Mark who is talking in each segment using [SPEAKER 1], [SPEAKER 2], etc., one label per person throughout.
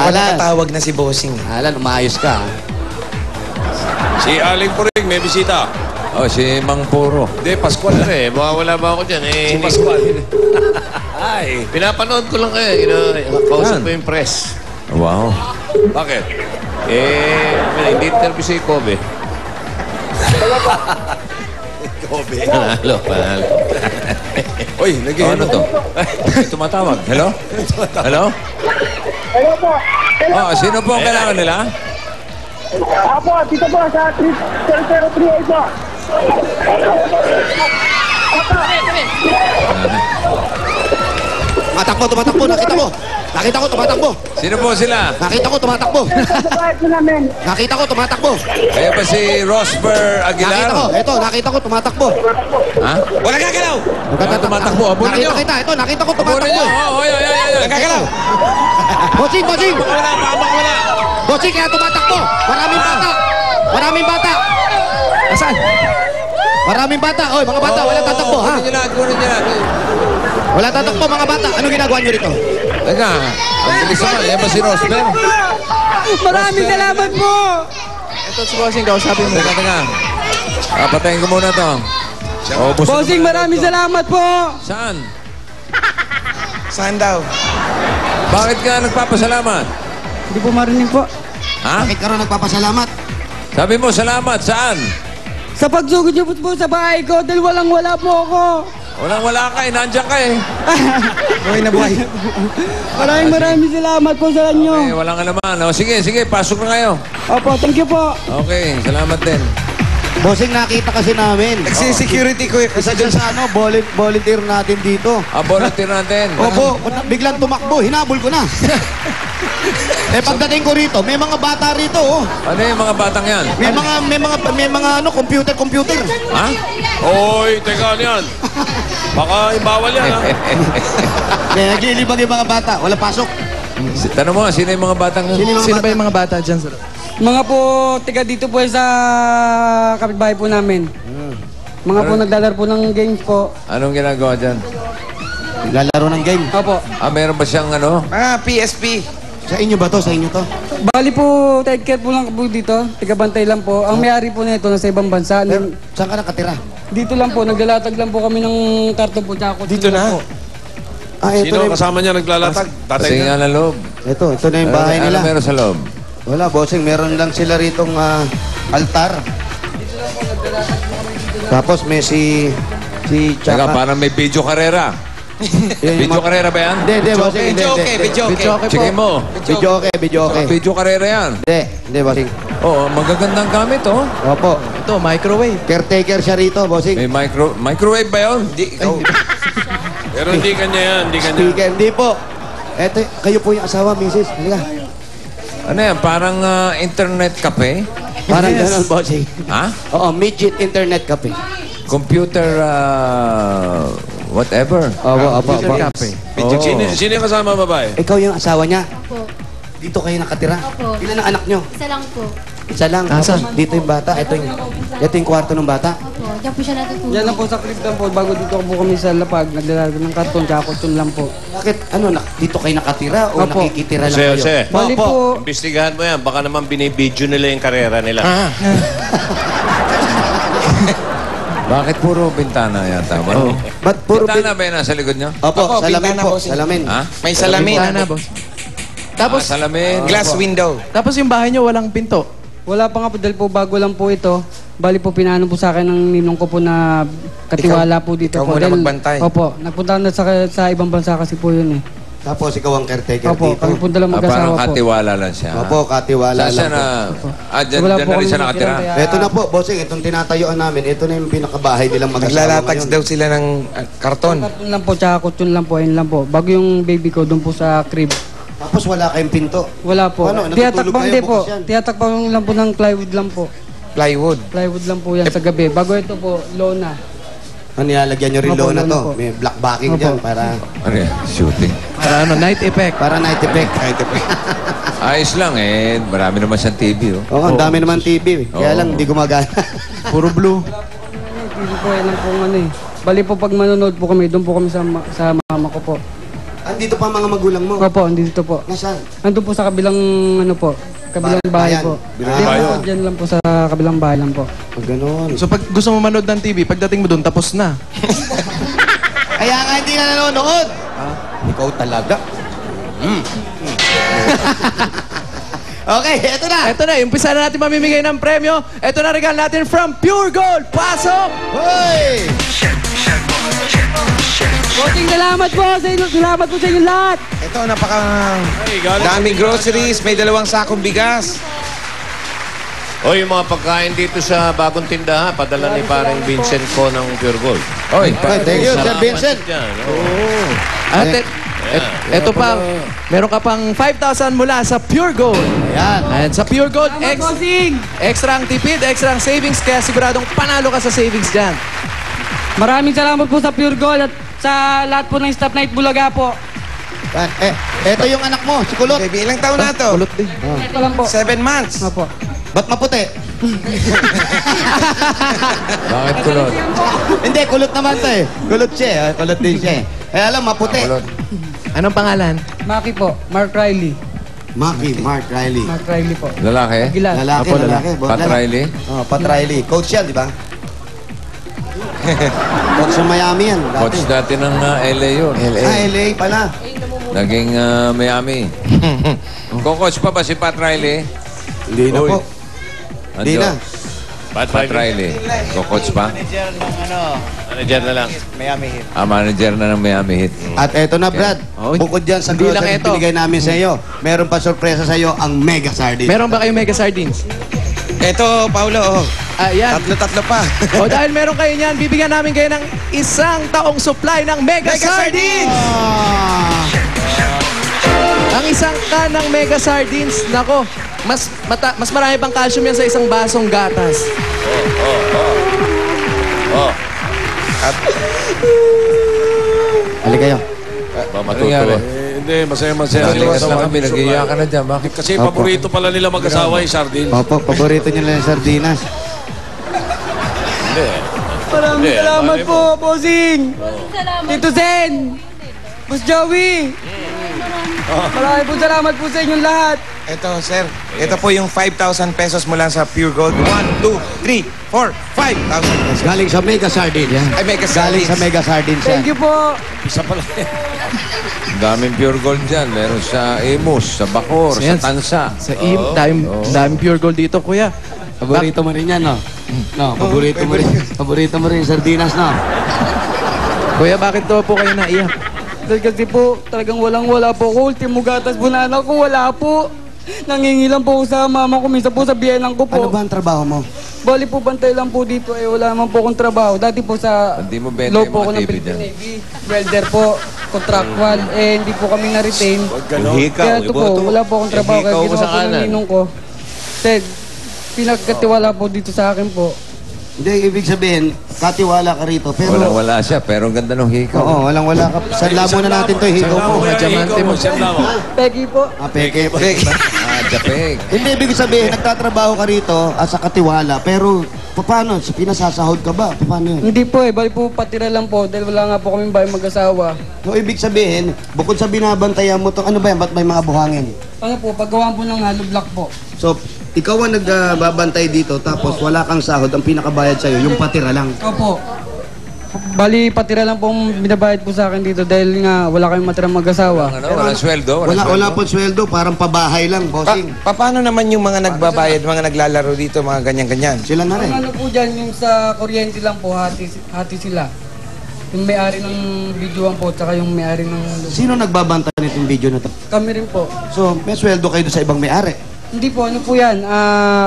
[SPEAKER 1] Mukhang nakatawag na si Bossing.
[SPEAKER 2] Alan, umayos ka.
[SPEAKER 3] Si Aling Purig, may bisita.
[SPEAKER 4] Oh, si Mang Puro.
[SPEAKER 3] Hindi, Pascual na eh. Mawawala ba ako dyan eh?
[SPEAKER 4] Si Pascual.
[SPEAKER 3] Ay, pinapanood ko lang kayo. Kausap ko yung press.
[SPEAKER 4] Wow.
[SPEAKER 3] Bakit? Hindi interview si Kobe. Kobe.
[SPEAKER 4] Panalo.
[SPEAKER 3] Uy,
[SPEAKER 4] Ano to? Ay, tumatawag. Hello? Hello?
[SPEAKER 5] Hello po.
[SPEAKER 4] Oh, sino po ang kailangan nila?
[SPEAKER 5] Apo, dito po sa 0038 po.
[SPEAKER 2] Tumatakbo, nakita ko. Nakita ko, tumatakbo.
[SPEAKER 4] Sino po sila?
[SPEAKER 2] Nakita ko, tumatakbo.
[SPEAKER 5] Sa bahay po namin.
[SPEAKER 2] Nakita ko, tumatakbo.
[SPEAKER 4] Kayo ba si Rosber Aguilar?
[SPEAKER 2] Nakita ko, eto, nakita ko, tumatakbo.
[SPEAKER 4] Ha?
[SPEAKER 3] Wala gagalaw!
[SPEAKER 4] Tumatakbo. Abunan nyo.
[SPEAKER 2] Nakita kita, eto, nakita ko,
[SPEAKER 4] Abunan nyo.
[SPEAKER 2] tumatakbo.
[SPEAKER 4] Oy.
[SPEAKER 3] Gagalaw!
[SPEAKER 2] Bossing!
[SPEAKER 3] Wala!
[SPEAKER 2] Bossing, kaya tumatakbo. Maraming bata. Maraming bata.
[SPEAKER 4] Asan?
[SPEAKER 2] Maraming bata. Oy, mga bata, walang tatakbo, ha?
[SPEAKER 4] Kunin nyo na.
[SPEAKER 2] Wala tatakbo, mga bata. Anong ginagawa nyo rito?
[SPEAKER 4] Teka, ang bilis naman. Yan ba si Rosber?
[SPEAKER 6] Maraming salamat po!
[SPEAKER 1] Ito si Bossing, kausapin mo.
[SPEAKER 4] Teka. Patayin ko muna to.
[SPEAKER 6] Bossing, maraming salamat po!
[SPEAKER 4] Saan?
[SPEAKER 1] Saan daw?
[SPEAKER 4] Bakit ka nagpapasalamat?
[SPEAKER 6] Hindi po marinig po.
[SPEAKER 4] Ha?
[SPEAKER 2] Bakit ka rin nagpapasalamat?
[SPEAKER 4] Sabi mo, salamat. Saan?
[SPEAKER 6] Sa pagsugod niyo po sa bahay ko dahil walang-wala po ako.
[SPEAKER 4] Walang-wala ka eh. Nandiyan ka eh.
[SPEAKER 1] Buhay na buhay.
[SPEAKER 6] Maraming salamat po sa inyo.
[SPEAKER 4] Eh, walang alaman. O, sige. Pasok na kayo.
[SPEAKER 6] Opo, thank you po.
[SPEAKER 4] Okay, salamat din.
[SPEAKER 2] Bossing, nakita kasi namin.
[SPEAKER 1] Nagsi-security ko eh.
[SPEAKER 2] Isa dyan sa volunteer natin dito.
[SPEAKER 4] Volunteer natin.
[SPEAKER 2] Opo, biglang tumakbo, hinabol ko na. Pagdating ko rito, may mga bata rito, oh.
[SPEAKER 4] Ano yung mga batang yan?
[SPEAKER 2] May mga computer.
[SPEAKER 4] Ha?
[SPEAKER 3] Oy, teka yan. Baka bawal yan, ha?
[SPEAKER 2] Naglilibag yung mga bata, wala pasok.
[SPEAKER 4] Tanong mo, sino yung mga batang yan?
[SPEAKER 1] Sino ba yung mga bata dyan, sir?
[SPEAKER 6] Mga po, tiga dito po sa kapitbahay po namin. Mga po naglalaro po ng games po.
[SPEAKER 4] Anong ginagawa dyan?
[SPEAKER 2] Naglalaro ng game.
[SPEAKER 6] Opo.
[SPEAKER 4] Meron ba siyang ano?
[SPEAKER 1] PSP.
[SPEAKER 2] Sa inyo ba to? Sa inyo to?
[SPEAKER 6] Bali po, take care po lang po dito. Tiga-bantay lang po. Ang may-ari po nito nasa ibang bansa.
[SPEAKER 2] Saan ka nakatira?
[SPEAKER 6] Dito lang po, naglalatag lang po kami ng karton po. Tsaka
[SPEAKER 1] Dito na?
[SPEAKER 6] po.
[SPEAKER 2] Ito
[SPEAKER 3] Sino
[SPEAKER 2] na
[SPEAKER 3] kasama niya naglalatag? Tatay
[SPEAKER 4] Kasi nga
[SPEAKER 3] na.
[SPEAKER 4] na loob.
[SPEAKER 2] ito na yung bahay
[SPEAKER 4] Ano
[SPEAKER 2] nila.
[SPEAKER 4] meron sa loob?
[SPEAKER 2] Wala, bossing, meron lang sila ritong altar. Tapos may si
[SPEAKER 4] Teka,
[SPEAKER 2] Chaka.
[SPEAKER 4] parang may video karera. Video karera ba yan?
[SPEAKER 2] Hindi, bossing.
[SPEAKER 1] Video okay.
[SPEAKER 4] Sige mo.
[SPEAKER 2] Video okay.
[SPEAKER 4] Video karera yan.
[SPEAKER 2] Hindi, bossing.
[SPEAKER 4] Oo, magagandang gamit oh.
[SPEAKER 2] Opo.
[SPEAKER 1] Ito, microwave.
[SPEAKER 2] Caretaker siya rito, bossing.
[SPEAKER 4] May microwave ba yun?
[SPEAKER 3] Pero hindi kanya yan, hindi kanya.
[SPEAKER 2] Speaker, hindi po. Eto, kayo po yung asawa, misis. Halika.
[SPEAKER 4] Ano yan? Parang internet cafe?
[SPEAKER 2] Parang ganun, bossing.
[SPEAKER 4] Ha?
[SPEAKER 2] Oo, midget internet cafe.
[SPEAKER 4] Computer, whatever.
[SPEAKER 2] Opo.
[SPEAKER 3] Sino yung kasama babae?
[SPEAKER 2] Ikaw yung asawa niya.
[SPEAKER 7] Opo.
[SPEAKER 2] Dito kayo nakatira.
[SPEAKER 7] Opo.
[SPEAKER 2] Ilan ang anak nyo?
[SPEAKER 7] Isa lang po.
[SPEAKER 2] Isa lang. Tapos dito yung bata. Ito yung kwarto ng bata.
[SPEAKER 7] Opo. Diyan po siya natutulog.
[SPEAKER 6] Yan lang po sa crib lang po. Bago dito po kami sa lapag, naglalaro ng karton. Tsaka karton lang po.
[SPEAKER 2] Bakit? Dito kayo nakatira o
[SPEAKER 6] Opo.
[SPEAKER 2] nakikitira lang
[SPEAKER 3] Jose,
[SPEAKER 2] kayo?
[SPEAKER 3] Jose.
[SPEAKER 6] Bali po,
[SPEAKER 3] Imbestigahan mo yan. Baka naman binibidyo nila yung karera nila.
[SPEAKER 4] Bakit puro bintana yata? Oh.
[SPEAKER 2] Ba't puro
[SPEAKER 4] Bintana ba yan nasa likod niyo?
[SPEAKER 2] Opo, salamin
[SPEAKER 1] bintana
[SPEAKER 2] po.
[SPEAKER 1] po, sir.
[SPEAKER 2] Salamin.
[SPEAKER 4] Ha?
[SPEAKER 1] May salamin.
[SPEAKER 4] Tapos, salamin.
[SPEAKER 1] Glass window.
[SPEAKER 8] Tapos yung bahay niyo walang pinto.
[SPEAKER 6] wala pa nga po dahil po bago lang po ito. Bali po pinaano po sa akin ng ninong ko po na katiwala po dito
[SPEAKER 1] ikaw
[SPEAKER 6] po.
[SPEAKER 1] muna
[SPEAKER 6] Dahil-
[SPEAKER 1] magbantay.
[SPEAKER 6] Opo, nagpunta na sa ibang bansa kasi po yun eh.
[SPEAKER 2] Tapos ikaw ang caretaker
[SPEAKER 6] Opo,
[SPEAKER 2] dito.
[SPEAKER 6] kami po dala
[SPEAKER 4] Parang
[SPEAKER 6] mag-asawa po.
[SPEAKER 4] katiwala lang siya.
[SPEAKER 2] Opo, katiwala
[SPEAKER 4] Saan siya
[SPEAKER 2] lang
[SPEAKER 4] na?
[SPEAKER 2] po.
[SPEAKER 4] Dyan,
[SPEAKER 6] Wala
[SPEAKER 4] dyan
[SPEAKER 6] po
[SPEAKER 4] na rin
[SPEAKER 6] kami
[SPEAKER 4] siya
[SPEAKER 6] natira,
[SPEAKER 4] nakatira.
[SPEAKER 6] kaya-
[SPEAKER 2] Ito na po, bossing. Itong tinatayuan namin. Ito na yung pinakabahay nilang mag-asawa
[SPEAKER 1] Naglalatags
[SPEAKER 2] ngayon.
[SPEAKER 1] daw sila ng karton.
[SPEAKER 6] Karton lang po, tsaka kutsyon lang po, ayun lang po. Bago yung baby ko, doon po sa crib.
[SPEAKER 2] Tapos wala kayong pinto.
[SPEAKER 6] Wala po.
[SPEAKER 2] Ano, natutulog
[SPEAKER 6] Tiyatakpan
[SPEAKER 2] kayo,
[SPEAKER 6] din po.
[SPEAKER 2] bukas yan?
[SPEAKER 6] Tiyatakpan lang po ng plywood lang po.
[SPEAKER 1] Plywood.
[SPEAKER 6] Plywood lang po yan sa gabi. Bago ito po, lona.
[SPEAKER 2] Ano nilalagyan nyo rin
[SPEAKER 6] Opo,
[SPEAKER 2] lona
[SPEAKER 6] lona
[SPEAKER 2] to?
[SPEAKER 6] po.
[SPEAKER 2] May black backing
[SPEAKER 6] Opo.
[SPEAKER 2] dyan para
[SPEAKER 4] Ano yan? Shooting.
[SPEAKER 8] Para ano, night effect.
[SPEAKER 2] para night effect.
[SPEAKER 4] Ayos lang eh. Marami naman siyang TV oh.
[SPEAKER 2] Oo, ang dami naman TV. Kaya
[SPEAKER 4] Oo.
[SPEAKER 2] lang, hindi gumagana.
[SPEAKER 8] Puro blue.
[SPEAKER 6] Hindi po, yan lang po ano eh. Bali po pag manonood po kami, doon po kami sa mama ko po.
[SPEAKER 2] Andito pa ang mga magulang mo.
[SPEAKER 6] Opo, andito po.
[SPEAKER 2] Nasaan?
[SPEAKER 6] Andun po sa kabilang, ano po, kabilang bahay
[SPEAKER 2] Bayan.
[SPEAKER 6] po.
[SPEAKER 2] Bilang
[SPEAKER 6] Dito
[SPEAKER 2] bayan.
[SPEAKER 6] po, dyan lang po sa kabilang bahay lang po.
[SPEAKER 2] Pag ganon.
[SPEAKER 8] So pag gusto mo manood ng TV, pagdating mo doon, tapos na.
[SPEAKER 2] Kaya nga hindi ka nanonood. Ikaw talaga. Okay, eto na.
[SPEAKER 8] Ito na, umpisa na natin mamimigay ng premyo. Ito na regalo natin from Pure Gold. Pasok!
[SPEAKER 2] Hoy!
[SPEAKER 6] Bossing, salamat po sa inyo. Salamat po sa inyo lahat.
[SPEAKER 1] Ito, daming groceries. May 2 sakong bigas.
[SPEAKER 3] O, yung mga pagkain dito sa bagong tindahan, padala ni parang Vincent ko ng Pure Gold.
[SPEAKER 4] Oy,
[SPEAKER 2] Thank you, Sir
[SPEAKER 3] Salamat
[SPEAKER 2] Vincent.
[SPEAKER 3] dyan, oh.
[SPEAKER 8] At ito pa, meron ka pang 5,000 mula sa Pure Gold.
[SPEAKER 2] Ayan.
[SPEAKER 8] And sa Pure Gold,
[SPEAKER 6] Salamat, bossing.
[SPEAKER 8] extra ang tipid, extra ang savings, kaya siguradong panalo ka sa savings dyan.
[SPEAKER 6] Maraming salamat po sa Pure Gold at sa lahat po ng Stop Night Bulaga po.
[SPEAKER 2] Eto yung anak mo, si Kulot.
[SPEAKER 1] Baby, ilang taon na to?
[SPEAKER 8] Kulot din.
[SPEAKER 6] Ito lang po.
[SPEAKER 1] 7 months.
[SPEAKER 6] Opo.
[SPEAKER 2] Ba't maputi?
[SPEAKER 4] bakit kulot?
[SPEAKER 2] Hindi, kulot naman to eh. Kulot siya eh. Kulot din siya eh. Eh alam, maputi.
[SPEAKER 8] Anong pangalan?
[SPEAKER 6] Maki po. Mark Riley.
[SPEAKER 2] Maki, Mark Riley.
[SPEAKER 6] Mark Riley po.
[SPEAKER 4] Lalaki?
[SPEAKER 6] Aguilar.
[SPEAKER 2] Lalaki,
[SPEAKER 8] Apo,
[SPEAKER 2] lalaki.
[SPEAKER 4] Pat Riley?
[SPEAKER 2] Oh, Pat Riley. Coach yan, di ba? Coach sa Miami yan.
[SPEAKER 4] Coach dati ng LA yun.
[SPEAKER 2] LA pala.
[SPEAKER 4] Naging Miami. Coach pa ba si Pat Riley?
[SPEAKER 2] Hindi na
[SPEAKER 4] Uy.
[SPEAKER 2] po. Hindi na.
[SPEAKER 4] Pat Riley. Coach pa?
[SPEAKER 3] Manager na lang.
[SPEAKER 4] Manager na ng Miami Heat.
[SPEAKER 2] At eto na, Brad.
[SPEAKER 8] Oh,
[SPEAKER 2] Bukod dyan sa
[SPEAKER 8] hindi lang
[SPEAKER 2] groceries
[SPEAKER 8] ito.
[SPEAKER 2] binigay namin sa iyo, meron pa sorpresa sa iyo ang Mega Sardines.
[SPEAKER 8] Meron ba kayong mega sardines?
[SPEAKER 1] Ito, Paulo, oh.
[SPEAKER 8] Ayan.
[SPEAKER 1] Tatlo pa.
[SPEAKER 8] O dahil meron kayo niyan, bibigyan namin kayo ng 1 taong supply ng Mega Sardines!
[SPEAKER 2] Ah,
[SPEAKER 8] Ang 1 can ng Mega Sardines, nako, mas marami pang calcium yan sa isang basong gatas.
[SPEAKER 2] Hali kayo.
[SPEAKER 4] Nangyari?
[SPEAKER 3] Hindi, masaya-masaya.
[SPEAKER 4] Nalikas lang kami, nag-iiyak ka na dyan. Bakit?
[SPEAKER 3] Kasi paborito pala nila mag-asawa yung sardines.
[SPEAKER 2] Opo, paborito niyo lang yung sardinas.
[SPEAKER 6] Maraming salamat po, bossing. Tito Zen. Boss Joey. Maraming po salamat po sa inyong lahat.
[SPEAKER 1] Ito, sir. Ito po yung 5,000 pesos mula sa Pure Gold. 1, 2, 3, 4, 5,000 pesos.
[SPEAKER 2] Galing sa Mega Sardines.
[SPEAKER 1] Ay, Mega
[SPEAKER 2] Galing
[SPEAKER 1] Sardines.
[SPEAKER 2] sa Mega Sardines yan.
[SPEAKER 6] Thank you po.
[SPEAKER 3] Isa pala.
[SPEAKER 4] Daming pure gold dyan. Meron sa Imus, sa Bacor,
[SPEAKER 8] Ayan.
[SPEAKER 4] sa Tansa.
[SPEAKER 8] Sa daming pure gold dito, kuya.
[SPEAKER 2] Paborito mo rin yan, no? No, paborito mo rin. Paborito mo rin yung sardinas, no?
[SPEAKER 8] Kuya, bakit daw po kayo naiyak?
[SPEAKER 6] Dahil kasi po, talagang walang-wala po ako. Ultimo gatas po na anak ko, wala po. Nangingilan po ako sa mama ko, minsan po sa biyenan ko po.
[SPEAKER 2] Ano ba ang trabaho mo?
[SPEAKER 6] Bali po, bantay lang po dito. Wala naman po akong trabaho. Dati po sa
[SPEAKER 4] Hindi mo benta
[SPEAKER 6] low
[SPEAKER 4] yung
[SPEAKER 6] po ako
[SPEAKER 4] mga
[SPEAKER 6] ng
[SPEAKER 4] TV
[SPEAKER 6] Philippine
[SPEAKER 4] dyan.
[SPEAKER 6] Navy. Welder po, contractual. Hindi po kami na-retain. Kaya ito po, wala po akong trabaho. Kaya
[SPEAKER 3] Hikaw mo
[SPEAKER 6] ginawa
[SPEAKER 3] sa
[SPEAKER 6] po ng
[SPEAKER 3] kanan.
[SPEAKER 6] ninong ko. Ted, pinagkatiwala po dito sa akin po.
[SPEAKER 2] Hindi, ibig sabihin, katiwala ka rito. Pero,
[SPEAKER 4] Walang-wala siya, pero ang ganda ng hikaw.
[SPEAKER 2] oo, walang-wala ka. Sanla muna natin to, hikaw mo.
[SPEAKER 8] Mga diamante mo.
[SPEAKER 6] Peggy po.
[SPEAKER 2] Peke.
[SPEAKER 4] Japeg.
[SPEAKER 2] Hindi, ibig sabihin, nagtatrabaho ka rito as a katiwala. Pero, paano? Pinasasahod ka ba? Paano yun?
[SPEAKER 6] Hindi po bali po patira lang po dahil wala nga po kami bahay mag-asawa.
[SPEAKER 2] So, ibig sabihin, bukod sa binabantayan mo to, ano ba yan? Ba't may mga buhangin?
[SPEAKER 6] Ano po, paggawa po ng hollow block po.
[SPEAKER 2] So, ikaw ang nagbabantay dito, tapos wala kang sahod, ang pinakabayad sa'yo, yung patira lang.
[SPEAKER 6] Opo. Bali, patira lang po ang binabayad po sa akin dito dahil nga wala kayong matirang mag-asawa.
[SPEAKER 4] Ano, walang sweldo?
[SPEAKER 2] Wala po sweldo, parang pabahay lang, bossing.
[SPEAKER 1] Paano naman yung mga nagbabayad, mga naglalaro dito, mga ganyan-ganyan?
[SPEAKER 2] Sila na rin.
[SPEAKER 6] Ang ano po dyan, yung sa kuryente lang po, hati sila. Yung may-ari ng videoan po, tsaka yung may-ari ng...
[SPEAKER 2] Sino nagbabantay nitong video na to?
[SPEAKER 6] Kami rin po.
[SPEAKER 2] So, may sweldo kayo doon sa ibang may-ari.
[SPEAKER 6] Hindi po, ano po yan,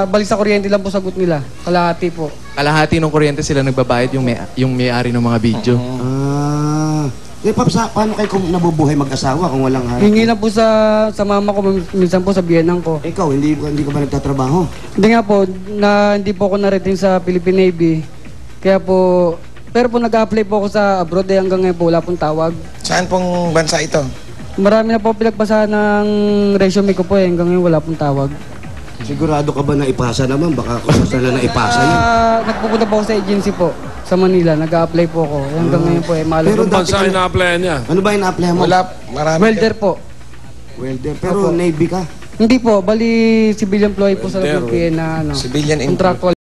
[SPEAKER 6] balik sa kuryente lang po sagot nila. Kalahati po.
[SPEAKER 8] Kalahati ng kuryente sila nagbabayad yung may-ari ng mga video.
[SPEAKER 2] Paano kayo kung nabubuhay mag-asawa kung walang hari?
[SPEAKER 6] Hingi lang po sa mama ko, minsan po sa biyenan ko.
[SPEAKER 2] Ikaw, hindi ka ba nagtatrabaho?
[SPEAKER 6] Hindi nga po, hindi po ako na-retain sa Philippine Navy. Kaya po, pero po nag-apply po ako sa abroad hanggang ngayon po wala pong tawag.
[SPEAKER 1] Saan pong bansa ito?
[SPEAKER 6] Marami na po pinagpasahan ng resume ko po hanggang ngayon wala pong tawag.
[SPEAKER 2] Sigurado ka ba na ipasa naman? Baka kung saan na ipasa yun.
[SPEAKER 6] Nagpupunta po ako sa agency po, sa sa Manila, nag-a-apply po ako. Hanggang ngayon po, mahal
[SPEAKER 2] Pero
[SPEAKER 6] po.
[SPEAKER 2] dati
[SPEAKER 7] Bansa
[SPEAKER 2] ka-
[SPEAKER 7] ina-applyan niya.
[SPEAKER 2] Ano ba ina-apply mo?
[SPEAKER 1] Wala, marami.
[SPEAKER 6] Welder po.
[SPEAKER 2] Welder. Pero Navy ka.
[SPEAKER 6] Hindi po, bali civil employee po sa
[SPEAKER 7] Welder.
[SPEAKER 6] PPN na ano.
[SPEAKER 1] Civilian
[SPEAKER 6] contractual